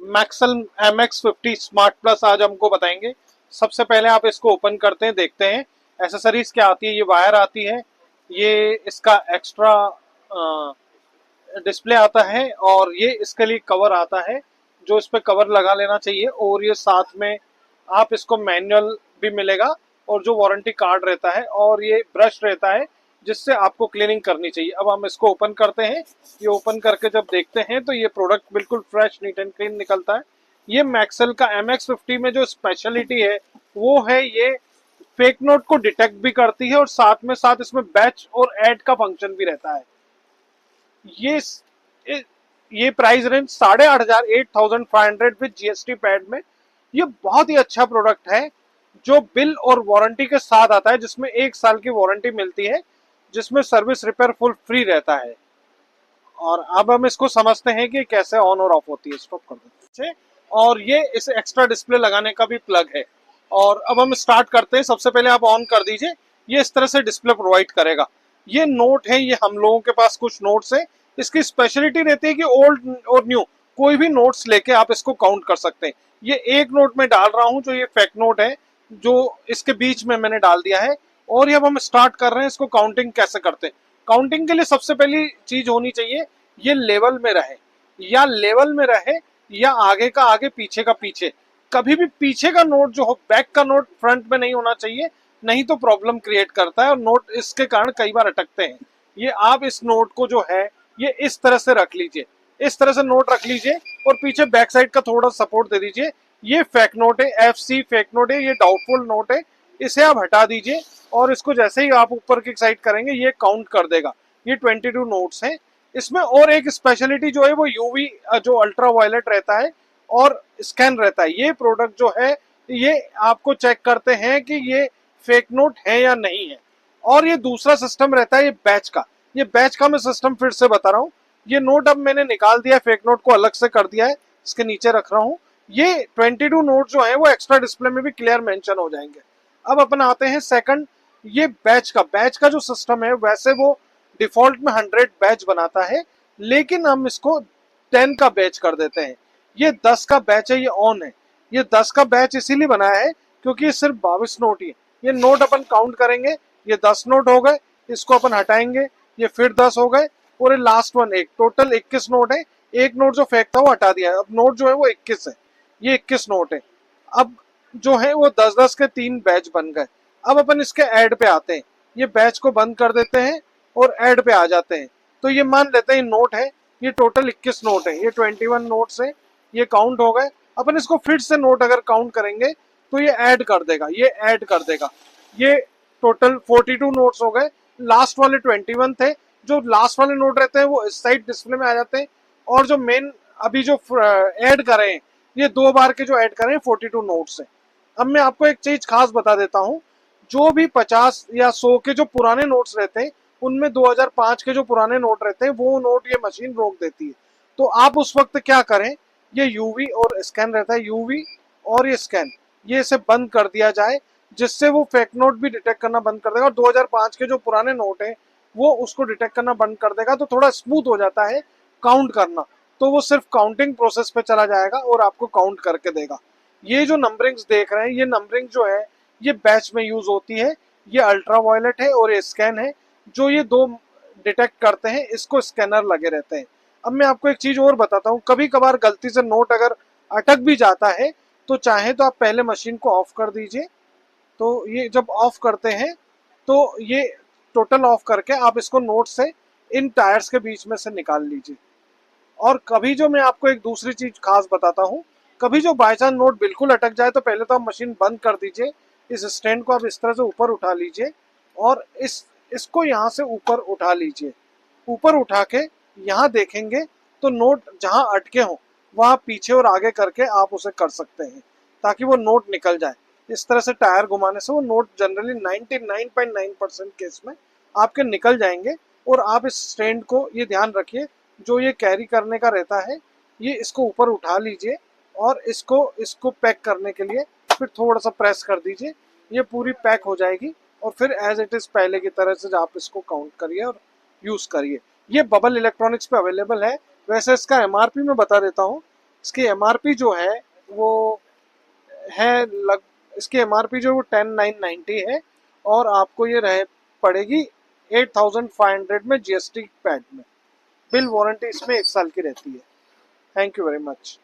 Maxwell MX50 smart plus आज हमको बताएंगे। सबसे पहले आप इसको ओपन करते हैं, देखते हैं एसेसरीज क्या आती है। ये वायर आती है, ये इसका एक्स्ट्रा डिस्प्ले आता है, और ये इसके लिए कवर आता है जो इस पे कवर लगा लेना चाहिए। और ये साथ में आप इसको मैनुअल भी मिलेगा और जो वारंटी कार्ड रहता है, और ये ब्रश रहता है जिससे आपको क्लीनिंग करनी चाहिए। अब हम इसको ओपन करते हैं। ये ओपन करके जब देखते हैं तो ये प्रोडक्ट बिल्कुल फ्रेश नीट एंड क्लीन निकलता है। ये मैक्सेल का MX50 में जो स्पेशलिटी है वो है ये फेक नोट को डिटेक्ट भी करती है, और साथ में साथ इसमें बैच और ऐड का फंक्शन भी रहता है। ये ये price range 8,500 8,500 with GST pad में। ये बहुत ही अच्छा प्रोडक्ट है जो बिल और वारंटी के साथ आता है, जिसमें 1 साल की वारंटी मिलती है, जिसमें सर्विस रिपेयर फुल फ्री रहता है। और अब हम इसको समझते हैं कि कैसे ऑन और ऑफ होती है। स्टॉप कर देते हैं। और ये इस एक्स्ट्रा डिस्प्ले लगाने का भी प्लग है। और अब हम स्टार्ट करते हैं। सबसे पहले आप ऑन कर दीजिए। ये इस तरह से डिस्प्ले प्रोवाइड करेगा। ये नोट है, ये हम लोगों के पास कुछ नोट्स है। इसकी स्पेशलिटी रहती है कि ओल्ड और न्यू कोई भी नोट्स लेके आप इसको काउंट कर सकते हैं। ये एक नोट में डाल रहा हूं जो ये फेक नोट है, जो इसके बीच में मैंने डाल दिया है। और ये अब हम स्टार्ट कर रहे हैं इसको काउंटिंग कैसे करते हैं। काउंटिंग के लिए सबसे पहली चीज होनी चाहिए, ये लेवल में रहे, या लेवल में रहे या आगे का आगे पीछे का पीछे। कभी भी पीछे का नोट जो हो, बैक का नोट फ्रंट में नहीं होना चाहिए, नहीं तो प्रॉब्लम क्रिएट करता है और नोट इसके कारण कई बार अटकते हैं। ये आप इस नोट को जो है ये इस तरह से रख लीजिए, इस तरह से नोट रख लीजिए और पीछे बैक साइड का थोड़ा सपोर्ट दे दीजिए। ये फेक नोट है, FC फेक नोट है, ये डाउटफुल नोट है। इसे आप हटा दीजिए और इसको जैसे ही आप ऊपर की साइड करेंगे ये काउंट कर देगा। ये 22 नोट्स हैं। इसमें और एक स्पेशलिटी जो है वो UV जो अल्ट्रा वायलेट रहता है और स्कैन रहता है। ये प्रोडक्ट जो है ये आपको चेक करते हैं कि ये फेक नोट है या नहीं है। और ये दूसरा सिस्टम रहता है ये बैच का। ये बैच का मैं सिस्टम फिर से बता रहा हूँ। ये नोट अब मैंने निकाल दिया, फेक नोट को अलग से कर दिया है, इसके नीचे रख रहा हूँ। ये 22 नोट जो है वो एक्स्ट्रा डिस्प्ले में भी क्लियर मेंशन हो जाएंगे। अब अपन आते हैं सेकंड, ये बैच का जो सिस्टम है वैसे वो डिफॉल्ट में 100 बैच बनाता है, लेकिन हम इसको 10 का बैच कर देते हैं। ये 10 का बैच है, ये ऑन है। ये 10 का बैच इसीलिए बनाया है क्योंकि ये सिर्फ 22 नोट ही है। ये नोट अपन काउंट करेंगे, ये 10 नोट हो गए, इसको अपन हटाएंगे, ये फिर 10 हो गए, और ये लास्ट वन एक, टोटल 21 नोट है। एक नोट जो फेक था वो हटा दिया है, अब नोट जो है वो 21 है। ये 21 नोट है। अब जो है वो 10-10 के 3 बैच बन गए। अब अपन इसके ऐड पे आते हैं। ये बैच को बंद कर देते हैं और ऐड पे आ जाते हैं। तो ये मान लेते हैं नोट है, ये टोटल 21 नोट है, ये 21 नोट्स है, ये काउंट हो गए। अपन इसको फिर से नोट अगर काउंट करेंगे तो ये ऐड कर देगा, ये ऐड कर देगा। ये टोटल 42 नोट्स हो गए। लास्ट वाले 21 थे। जो लास्ट वाले नोट रहते हैं वो इस साइड डिस्प्ले में आ जाते हैं, और जो मेन अभी जो ऐड कर रहे हैं ये 2 बार के जो ऐड कर रहे हैं 42 नोट्स है। अब मैं आपको एक चीज खास बता देता हूँ, जो भी 50 या 100 के जो पुराने नोट्स रहते हैं उनमें 2005 के जो पुराने नोट रहते हैं वो नोट ये मशीन रोक देती है। तो आप उस वक्त क्या करें, ये यूवी और स्कैन रहता है, यूवी और ये स्कैन, ये इसे बंद कर दिया जाए, जिससे वो फेक नोट भी डिटेक्ट करना बंद कर देगा। और 2005 के जो पुराने नोट है वो उसको डिटेक्ट करना बंद कर देगा, तो थोड़ा स्मूथ हो जाता है काउंट करना। तो वो सिर्फ काउंटिंग प्रोसेस पे चला जाएगा और आपको काउंट करके देगा। ये जो नंबरिंग्स देख रहे हैं, ये नंबरिंग जो है ये बैच में यूज होती है। ये अल्ट्रा वायलेट है और ये स्कैन है, जो ये दो डिटेक्ट करते हैं, इसको स्कैनर लगे रहते हैं। अब मैं आपको एक चीज और बताता हूँ, कभी कभार गलती से नोट अगर अटक भी जाता है तो चाहे तो आप पहले मशीन को ऑफ कर दीजिए। तो ये जब ऑफ करते हैं तो ये टोटल ऑफ करके आप इसको नोट से इन टायर्स के बीच में से निकाल लीजिए। और कभी जो मैं आपको एक दूसरी चीज खास बताता हूँ, कभी जो बाई चांस नोट बिल्कुल अटक जाए तो पहले तो आप मशीन बंद कर दीजिए। इस स्टैंड को आप इस तरह से ऊपर उठा लीजिए और इसको यहाँ से ऊपर उठा लीजिए। ऊपर उठा के यहाँ देखेंगे तो नोट जहाँ अटके हों वहाँ पीछे और आगे करके आप उसे कर सकते हैं ताकि वो नोट निकल जाए। इस तरह से टायर घुमाने से वो नोट जनरली 99.9% केस में आपके निकल जाएंगे। और आप इस स्टैंड को ये ध्यान रखिए, जो ये कैरी करने का रहता है, ये इसको ऊपर उठा लीजिए और इसको पैक करने के लिए फिर थोड़ा सा प्रेस कर दीजिए, ये पूरी पैक हो जाएगी। और फिर एज इट इज पहले की तरह से आप इसको काउंट करिए और यूज करिए। ये बबल इलेक्ट्रॉनिक्स पे अवेलेबल है। वैसे इसका MRP में बता देता हूँ, इसकी एमआरपी जो है वो है लग इसकी एमआरपी जो है वो 10,990 है, और आपको ये रह पड़ेगी 8,500 में जीएसटी पैड में। बिल वारंटी इसमें 1 साल की रहती है। Thank you very much.